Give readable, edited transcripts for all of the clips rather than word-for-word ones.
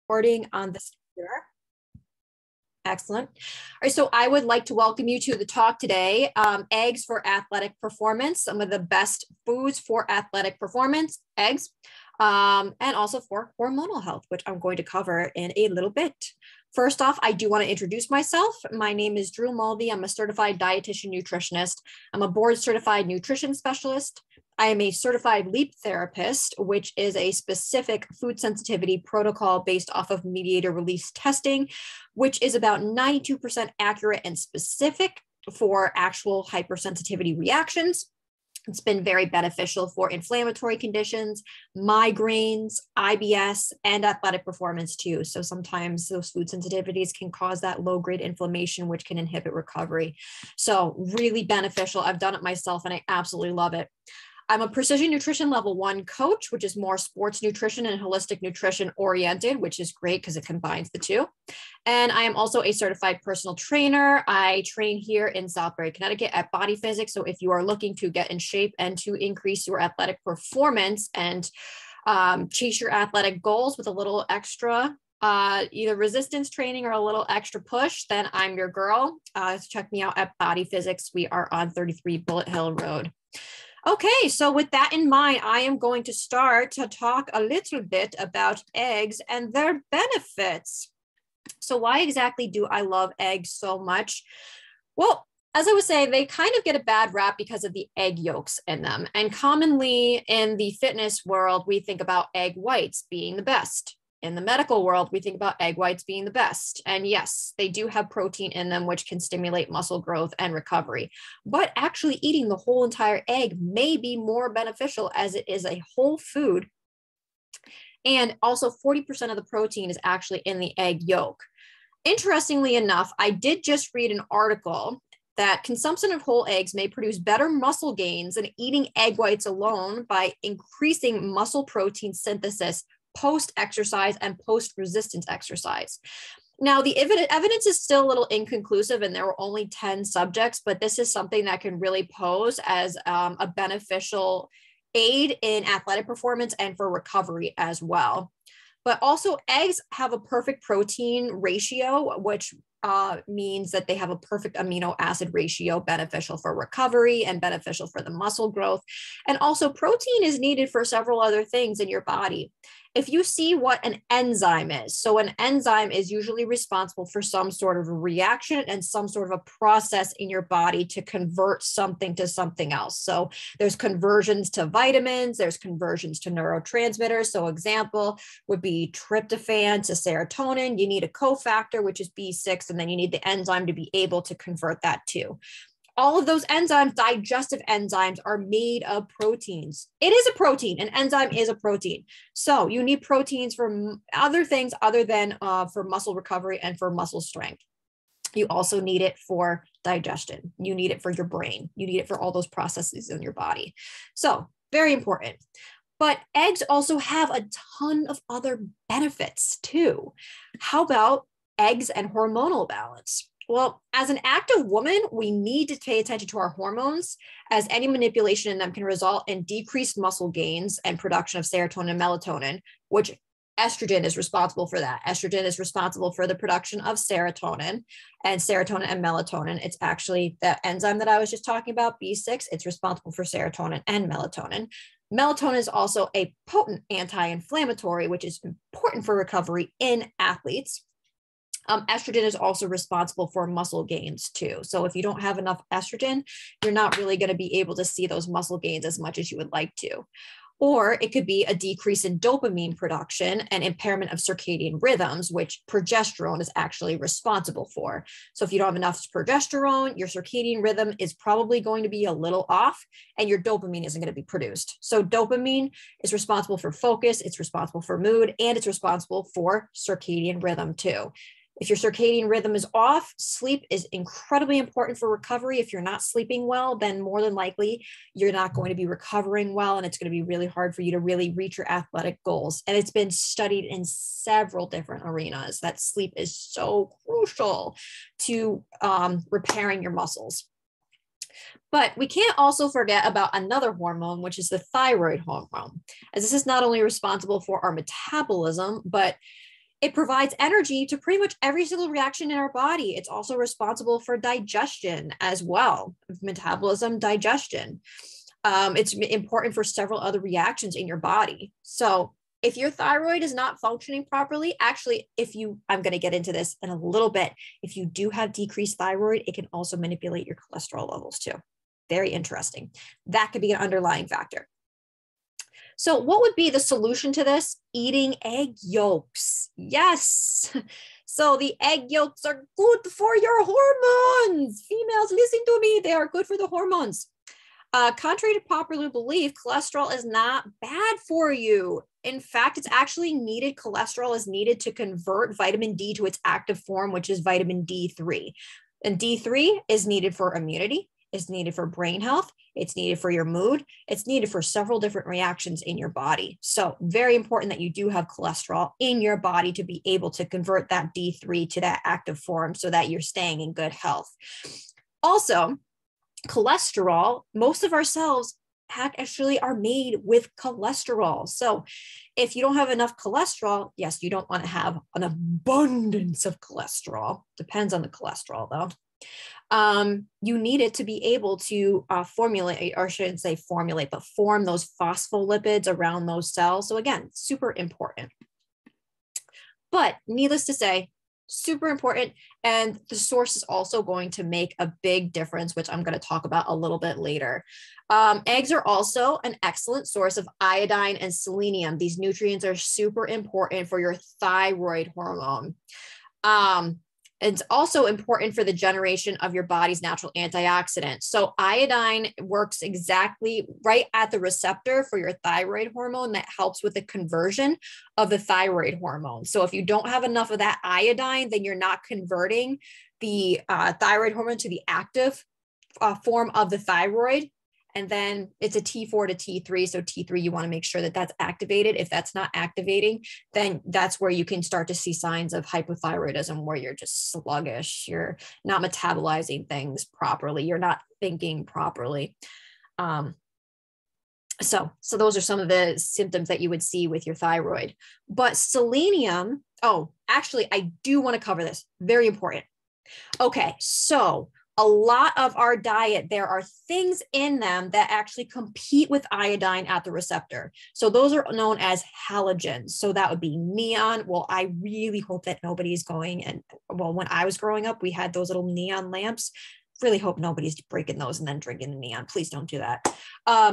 Recording on the computer. Excellent. All right, so I would like to welcome you to the talk today, eggs for athletic performance, some of the best foods for athletic performance, eggs, and also for hormonal health, which I'm going to cover in a little bit. First off, I do want to introduce myself. My name is Drew Mulvey. I'm a certified dietitian nutritionist. I'm a board certified nutrition specialist. I am a certified LEAP therapist, which is a specific food sensitivity protocol based off of mediator release testing, which is about 92% accurate and specific for actual hypersensitivity reactions. It's been very beneficial for inflammatory conditions, migraines, IBS, and athletic performance too. So sometimes those food sensitivities can cause that low-grade inflammation, which can inhibit recovery. So really beneficial. I've done it myself and I absolutely love it. I'm a precision nutrition level 1 coach, which is more sports nutrition and holistic nutrition oriented, which is great because it combines the two. And I am also a certified personal trainer. I train here in Southbury, Connecticut at Body Physics. So if you are looking to get in shape and to increase your athletic performance and chase your athletic goals with a little extra either resistance training or a little extra push, then I'm your girl. Check me out at Body Physics. We are on 33 Bullet Hill Road. Okay, so with that in mind, I am going to start to talk a little bit about eggs and their benefits. So why exactly do I love eggs so much? Well, as I was saying, they kind of get a bad rap because of the egg yolks in them. And commonly in the fitness world, we think about egg whites being the best. In the medical world, we think about egg whites being the best. And yes, they do have protein in them, which can stimulate muscle growth and recovery. But actually eating the whole entire egg may be more beneficial as it is a whole food. And also 40% of the protein is actually in the egg yolk. Interestingly enough, I did just read an article that consumption of whole eggs may produce better muscle gains than eating egg whites alone by increasing muscle protein synthesis post-exercise and post-resistance exercise. Now, the evidence is still a little inconclusive and there were only 10 subjects, but this is something that can really pose as a beneficial aid in athletic performance and for recovery as well. But also eggs have a perfect protein ratio, which means that they have a perfect amino acid ratio beneficial for recovery and beneficial for the muscle growth. And also protein is needed for several other things in your body. If you see what an enzyme is, so an enzyme is usually responsible for some sort of a reaction and some sort of a process in your body to convert something to something else. So there's conversions to vitamins, there's conversions to neurotransmitters. So example would be tryptophan to serotonin. You need a cofactor, which is B6, and then you need the enzyme to be able to convert that too. All of those enzymes, digestive enzymes, are made of proteins. It is a protein. An enzyme is a protein. So you need proteins for other things other than for muscle recovery and for muscle strength. You also need it for digestion. You need it for your brain. You need it for all those processes in your body. So very important. But eggs also have a ton of other benefits too. How about eggs and hormonal balance? Well, as an active woman, we need to pay attention to our hormones, as any manipulation in them can result in decreased muscle gains and production of serotonin and melatonin, which estrogen is responsible for that. Estrogen is responsible for the production of serotonin and melatonin. It's actually the enzyme that I was just talking about, B6. It's responsible for serotonin and melatonin. Melatonin is also a potent anti-inflammatory, which is important for recovery in athletes. Estrogen is also responsible for muscle gains too. So if you don't have enough estrogen, you're not really going to be able to see those muscle gains as much as you would like to. Or it could be a decrease in dopamine production and impairment of circadian rhythms, which progesterone is actually responsible for. So if you don't have enough progesterone, your circadian rhythm is probably going to be a little off and your dopamine isn't going to be produced. So dopamine is responsible for focus, it's responsible for mood, and it's responsible for circadian rhythm too. If your circadian rhythm is off, sleep is incredibly important for recovery. If you're not sleeping well, then more than likely you're not going to be recovering well, and it's going to be really hard for you to really reach your athletic goals. And it's been studied in several different arenas that sleep is so crucial to repairing your muscles. But we can't also forget about another hormone, which is the thyroid hormone, as this is not only responsible for our metabolism, but It provides energy to pretty much every single reaction in our body. It's also responsible for digestion as well, metabolism, digestion. It's important for several other reactions in your body. So if your thyroid is not functioning properly, actually, I'm going to get into this in a little bit. If you do have decreased thyroid, it can also manipulate your cholesterol levels too. Very interesting. That could be an underlying factor. So what would be the solution to this? Eating egg yolks. Yes. So the egg yolks are good for your hormones. Females, listen to me. They are good for the hormones. Contrary to popular belief, cholesterol is not bad for you. In fact, it's actually needed. Cholesterol is needed to convert vitamin D to its active form, which is vitamin D3. And D3 is needed for immunity. It's needed for brain health. It's needed for your mood. It's needed for several different reactions in your body. So very important that you do have cholesterol in your body to be able to convert that D3 to that active form so that you're staying in good health. Also, cholesterol, most of our cells actually are made with cholesterol. So if you don't have enough cholesterol, yes, you don't want to have an abundance of cholesterol. Depends on the cholesterol though. You need it to be able to formulate, or I shouldn't say formulate, but form those phospholipids around those cells. So again, super important. But needless to say, super important. And the source is also going to make a big difference, which I'm going to talk about a little bit later. Eggs are also an excellent source of iodine and selenium. These nutrients are super important for your thyroid hormone. It's also important for the generation of your body's natural antioxidants. So iodine works exactly right at the receptor for your thyroid hormone that helps with the conversion of the thyroid hormone. So if you don't have enough of that iodine, then you're not converting the thyroid hormone to the active form of the thyroid. And then it's a T4 to T3. So T3, you want to make sure that that's activated. If that's not activating, then that's where you can start to see signs of hypothyroidism, where you're just sluggish. You're not metabolizing things properly. You're not thinking properly. So those are some of the symptoms that you would see with your thyroid. But selenium, actually, I do want to cover this. Very important. Okay, so a lot of our diet, there are things in them that actually compete with iodine at the receptor. So those are known as halogens. So that would be neon. Well, I really hope that nobody's going, and well, when I was growing up, we had those little neon lamps. Really hope nobody's breaking those and then drinking the neon. Please don't do that.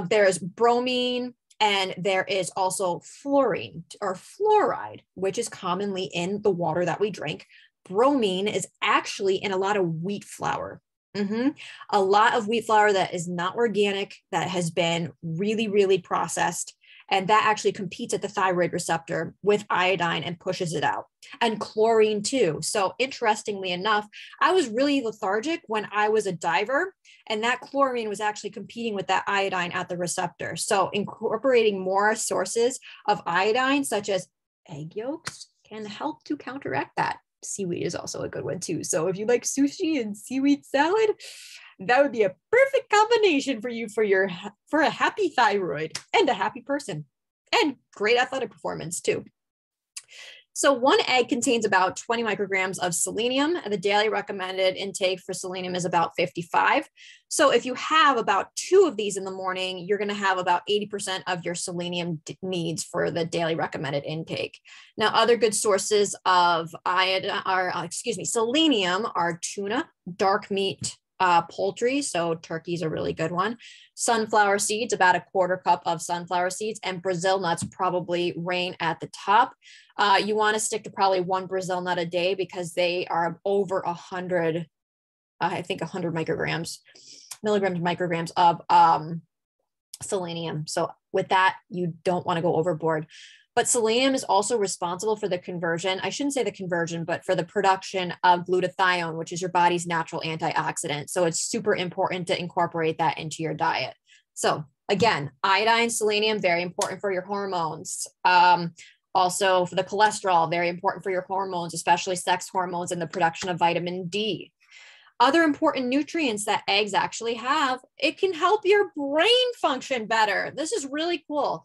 There's bromine, and there is also fluorine or fluoride, which is commonly in the water that we drink. Bromine is actually in a lot of wheat flour. A lot of wheat flour that is not organic, that has been really, really processed. And that actually competes at the thyroid receptor with iodine and pushes it out. And chlorine too. So interestingly enough, I was really lethargic when I was a diver, and that chlorine was actually competing with that iodine at the receptor. So incorporating more sources of iodine, such as egg yolks, can help to counteract that. Seaweed is also a good one too. So if you like sushi and seaweed salad, that would be a perfect combination for you for a happy thyroid and a happy person, and great athletic performance too. So one egg contains about 20 micrograms of selenium, and the daily recommended intake for selenium is about 55. So if you have about 2 of these in the morning, you're going to have about 80% of your selenium needs for the daily recommended intake. Now, other good sources of selenium are tuna, dark meat, poultry, so turkey is a really good one. Sunflower seeds, about a 1/4 cup of sunflower seeds, and Brazil nuts probably reign at the top. You want to stick to probably 1 Brazil nut a day because they are over 100, I think 100 micrograms of selenium. So with that, you don't want to go overboard. But selenium is also responsible for the conversion. I shouldn't say the conversion, but for the production of glutathione, which is your body's natural antioxidant. So it's super important to incorporate that into your diet. So again, iodine, selenium, very important for your hormones. Also for the cholesterol, very important for your hormones, especially sex hormones and the production of vitamin D. Other important nutrients that eggs actually have, it can help your brain function better. This is really cool.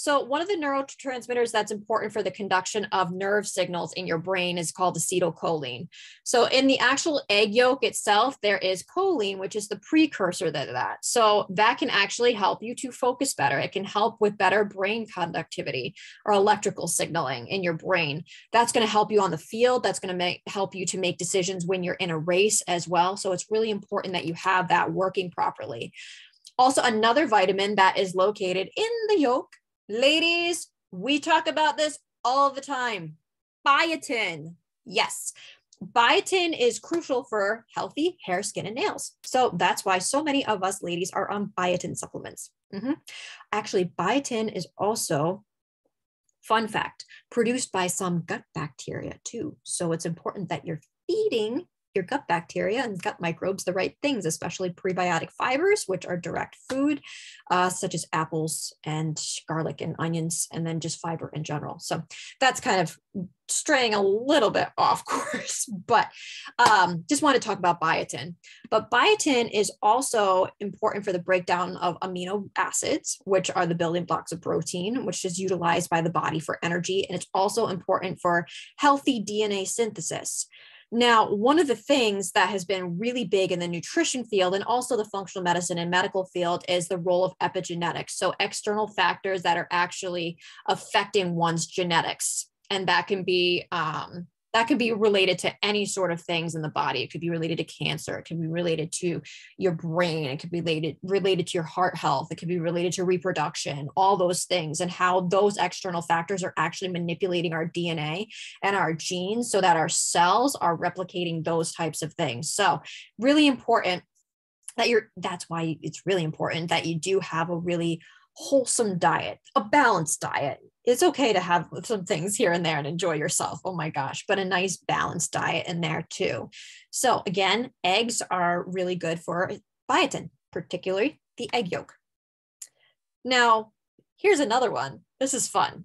So one of the neurotransmitters that's important for the conduction of nerve signals in your brain is called acetylcholine. So in the actual egg yolk itself, there is choline, which is the precursor to that. So that can actually help you to focus better. It can help with better brain conductivity or electrical signaling in your brain. That's going to help you on the field. That's going to help you to make decisions when you're in a race as well. So it's really important that you have that working properly. Also, another vitamin that is located in the yolk. Ladies, we talk about this all the time. Biotin. Yes, biotin is crucial for healthy hair, skin, and nails. So that's why so many of us ladies are on biotin supplements. Actually, biotin is also, fun fact, produced by some gut bacteria too. So it's important that you're feeding your gut bacteria and gut microbes the right things, especially prebiotic fibers, which are direct food, such as apples and garlic and onions, and then just fiber in general. So that's kind of straying a little bit off course, but just want to talk about biotin. But biotin is also important for the breakdown of amino acids, which are the building blocks of protein, which is utilized by the body for energy. And it's also important for healthy DNA synthesis. Now, one of the things that has been really big in the nutrition field and also the functional medicine and medical field is the role of epigenetics. So external factors that are actually affecting one's genetics. And that can be related to any sort of things in the body. It could be related to cancer. It could be related to your brain. It could be related to your heart health. It could be related to reproduction, all those things, and how those external factors are actually manipulating our DNA and our genes so that our cells are replicating those types of things. So really important that that's why it's really important that you do have a really wholesome diet, a balanced diet. It's okay to have some things here and there and enjoy yourself. Oh my gosh, but a nice balanced diet in there too. So again, eggs are really good for biotin, particularly the egg yolk. Now, here's another one. This is fun.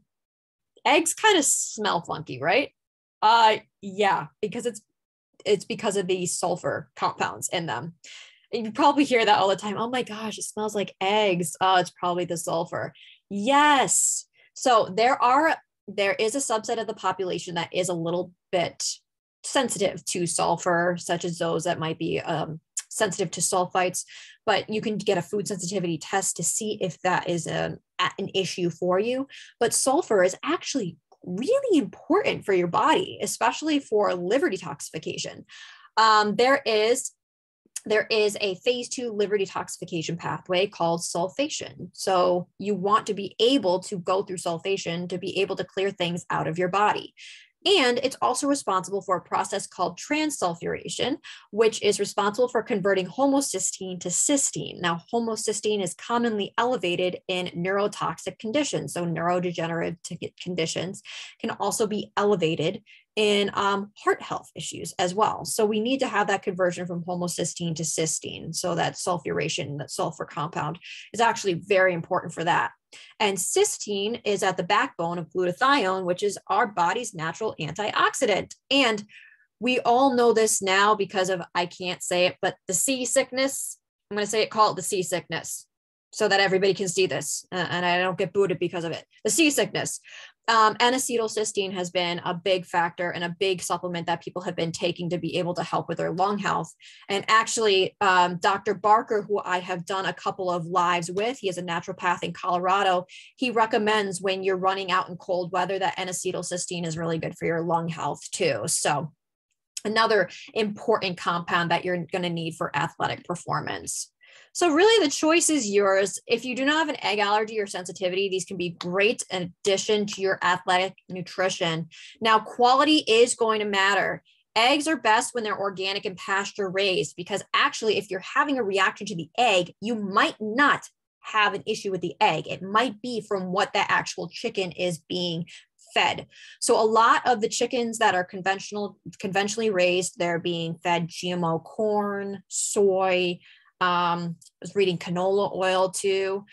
Eggs kind of smell funky, right? Yeah, because it's because of the sulfur compounds in them. You probably hear that all the time. Oh my gosh, it smells like eggs. Oh, it's probably the sulfur. Yes. So there is a subset of the population that is a little bit sensitive to sulfur, such as those that might be sensitive to sulfites, but you can get a food sensitivity test to see if that is an issue for you. But sulfur is actually really important for your body, especially for liver detoxification. There is a phase 2 liver detoxification pathway called sulfation. So you want to be able to go through sulfation to be able to clear things out of your body. And it's also responsible for a process called transsulfuration, which is responsible for converting homocysteine to cysteine. Now, homocysteine is commonly elevated in neurotoxic conditions. So neurodegenerative conditions can also be elevated in heart health issues as well. So we need to have that conversion from homocysteine to cysteine. So that sulfuration, that sulfur compound, is actually very important for that. And cysteine is at the backbone of glutathione, which is our body's natural antioxidant. And we all know this now because of, I can't say it, but the seasickness, I'm going to say it, call it the seasickness so that everybody can see this and I don't get booted because of it. The seasickness. N-acetylcysteine has been a big factor and a big supplement that people have been taking to be able to help with their lung health. And actually, Dr. Barker, who I have done a couple of lives with, he is a naturopath in Colorado. He recommends when you're running out in cold weather that N-acetylcysteine is really good for your lung health too. So another important compound that you're going to need for athletic performance. So really the choice is yours. If you do not have an egg allergy or sensitivity, these can be great in addition to your athletic nutrition. Now, quality is going to matter. Eggs are best when they're organic and pasture raised, because actually if you're having a reaction to the egg, you might not have an issue with the egg. It might be from what that actual chicken is being fed. So a lot of the chickens that are conventionally raised, they're being fed GMO corn, soy, I was reading canola oil too.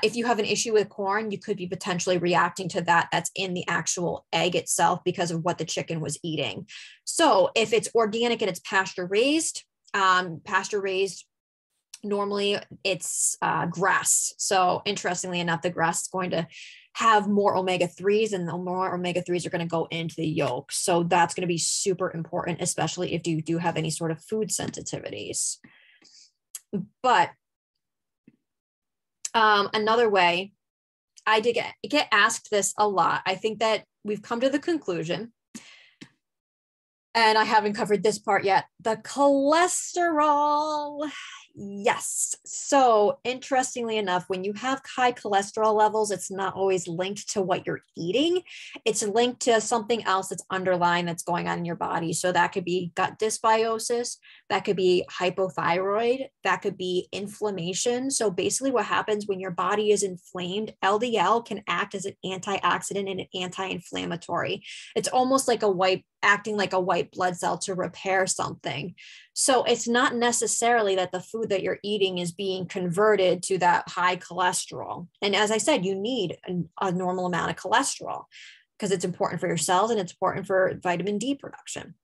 If you have an issue with corn, you could be potentially reacting to that. That's in the actual egg itself because of what the chicken was eating. So if it's organic and it's pasture raised, normally it's grass. So interestingly enough, the grass is going to have more omega-3s, and the more omega-3s are going to go into the yolk. So that's going to be super important, especially if you do have any sort of food sensitivities. But another way, I did get asked this a lot. I think that we've come to the conclusion, and I haven't covered this part yet, the cholesterol. Yes. So interestingly enough, when you have high cholesterol levels, it's not always linked to what you're eating. It's linked to something else that's underlying that's going on in your body. So that could be gut dysbiosis, that could be hypothyroid, that could be inflammation. So basically what happens when your body is inflamed, LDL can act as an antioxidant and an anti-inflammatory. It's almost like acting like a white blood cell to repair something. So it's not necessarily that the food that you're eating is being converted to that high cholesterol. And as I said, you need a normal amount of cholesterol because it's important for your cells and it's important for vitamin D production.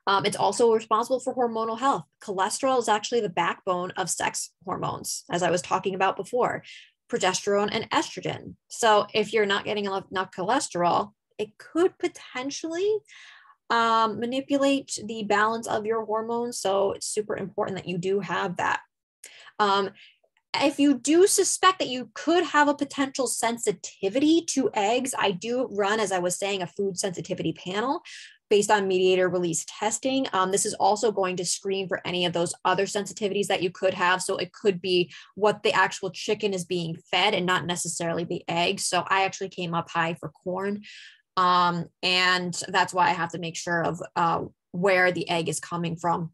It's also responsible for hormonal health. Cholesterol is actually the backbone of sex hormones, as I was talking about before, progesterone and estrogen. So if you're not getting enough cholesterol, it could potentially manipulate the balance of your hormones. So it's super important that you do have that. If you do suspect that you could have a potential sensitivity to eggs, I do run, as I was saying, a food sensitivity panel based on mediator release testing. This is also going to screen for any of those other sensitivities that you could have. So it could be what the actual chicken is being fed and not necessarily the egg. So I actually came up high for corn. And that's why I have to make sure of where the egg is coming from,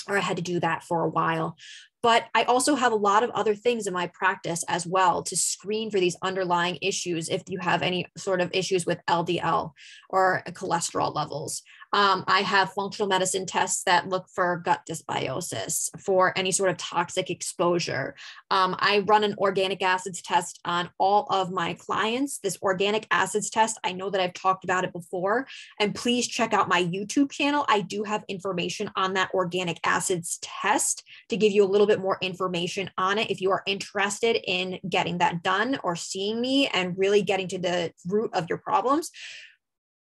or I had to do that for a while. But I also have a lot of other things in my practice as well to screen for these underlying issues if you have any sort of issues with LDL or cholesterol levels. I have functional medicine tests that look for gut dysbiosis, for any sort of toxic exposure. I run an organic acids test on all of my clients. This organic acids test, I know that I've talked about it before, and please check out my YouTube channel. I do have information on that organic acids test to give you a little bit more information on it if you are interested in getting that done or seeing me and really getting to the root of your problems.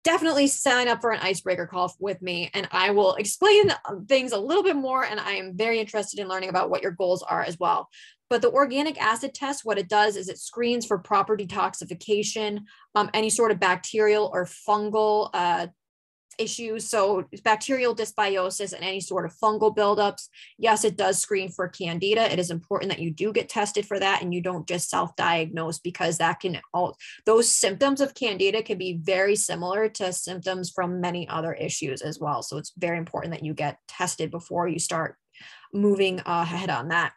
Definitely sign up for an icebreaker call with me and I will explain things a little bit more. And I am very interested in learning about what your goals are as well. But the organic acid test, what it does is it screens for proper detoxification, any sort of bacterial or fungal issues. So bacterial dysbiosis and any sort of fungal buildups. Yes, it does screen for candida. It is important that you do get tested for that and you don't just self-diagnose, because that can those symptoms of candida can be very similar to symptoms from many other issues as well. So it's very important that you get tested before you start moving ahead on that.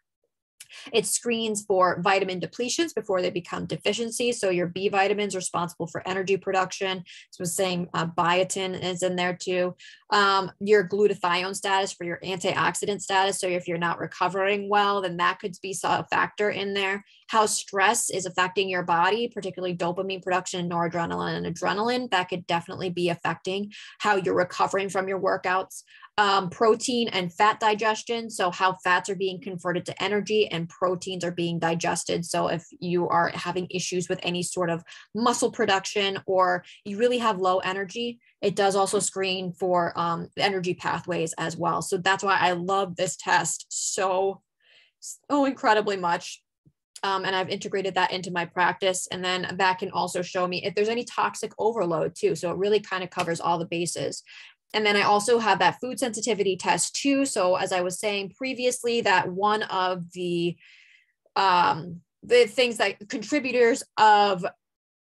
It screens for vitamin depletions before they become deficiencies. So your B vitamins are responsible for energy production. So saying biotin is in there too. Your glutathione status for your antioxidant status. So if you're not recovering well, then that could be a factor in there. How stress is affecting your body, particularly dopamine production, noradrenaline, and adrenaline. That could definitely be affecting how you're recovering from your workouts. Protein and fat digestion. So how fats are being converted to energy and proteins are being digested. So if you are having issues with any sort of muscle production or you really have low energy, it does also screen for energy pathways as well. So that's why I love this test so incredibly much. And I've integrated that into my practice. And then that can also show me if there's any toxic overload too. So it really kind of covers all the bases. And then I also have that food sensitivity test too. So as I was saying previously, that one of the things that contributors of,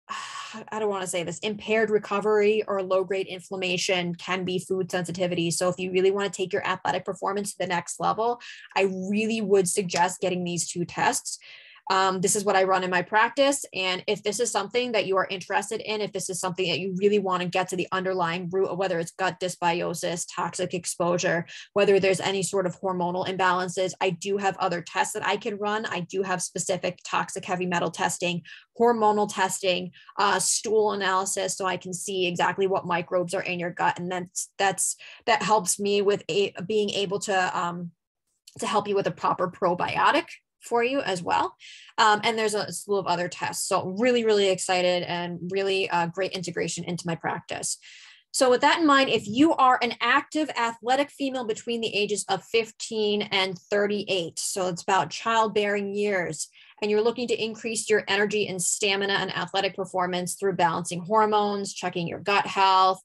I don't want to say this, impaired recovery or low-grade inflammation can be food sensitivity. So if you really want to take your athletic performance to the next level, I really would suggest getting these two tests. This is what I run in my practice. And if this is something that you are interested in, if this is something that you really want to get to the underlying root of, whether it's gut dysbiosis, toxic exposure, whether there's any sort of hormonal imbalances, I do have other tests that I can run. I do have specific toxic heavy metal testing, hormonal testing, stool analysis, so I can see exactly what microbes are in your gut. And that helps me with being able to help you with a proper probiotic for you as well. And there's a slew of other tests. So really, really excited and really great integration into my practice. So with that in mind, if you are an active athletic female between the ages of 15 and 38, so it's about childbearing years, and you're looking to increase your energy and stamina and athletic performance through balancing hormones, checking your gut health,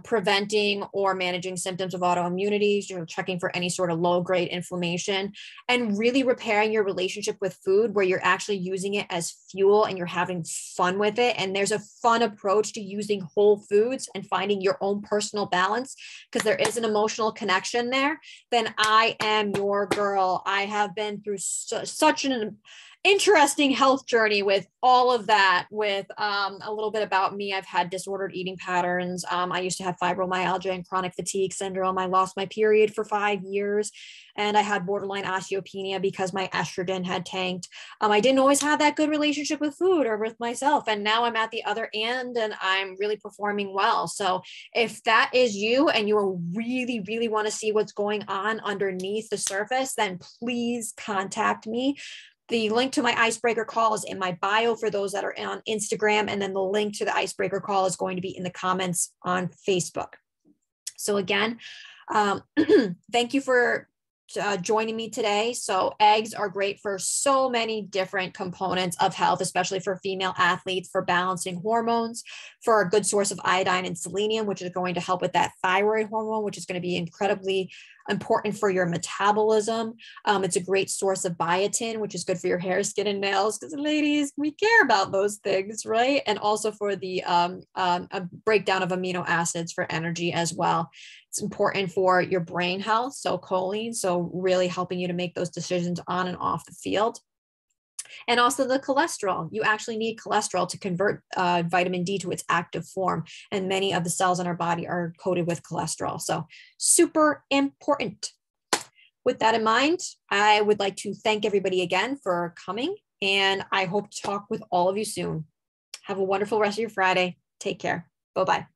preventing or managing symptoms of autoimmunity, checking for any sort of low-grade inflammation, and really repairing your relationship with food where you're actually using it as fuel and you're having fun with it. And there's a fun approach to using whole foods and finding your own personal balance, because there is an emotional connection there, then I am your girl. I have been through such an interesting health journey with all of that. With a little bit about me, I've had disordered eating patterns. I used to have fibromyalgia and chronic fatigue syndrome. I lost my period for 5 years, and I had borderline osteopenia because my estrogen had tanked. I didn't always have that good relationship with food or with myself, and now I'm at the other end and I'm really performing well. So if that is you and you really, really want to see what's going on underneath the surface, then please contact me. The link to my icebreaker call is in my bio for those that are on Instagram. And then the link to the icebreaker call is going to be in the comments on Facebook. So again, thank you for joining me today. So eggs are great for so many different components of health, especially for female athletes, for balancing hormones, for a good source of iodine and selenium, which is going to help with that thyroid hormone, which is going to be incredibly important for your metabolism. It's a great source of biotin, which is good for your hair, skin, and nails, because ladies, we care about those things, right? And also for the a breakdown of amino acids for energy as well. It's important for your brain health, so choline, so really helping you to make those decisions on and off the field. And also the cholesterol. You actually need cholesterol to convert vitamin D to its active form. And many of the cells in our body are coated with cholesterol. So super important. With that in mind, I would like to thank everybody again for coming. And I hope to talk with all of you soon. Have a wonderful rest of your Friday. Take care. Bye-bye.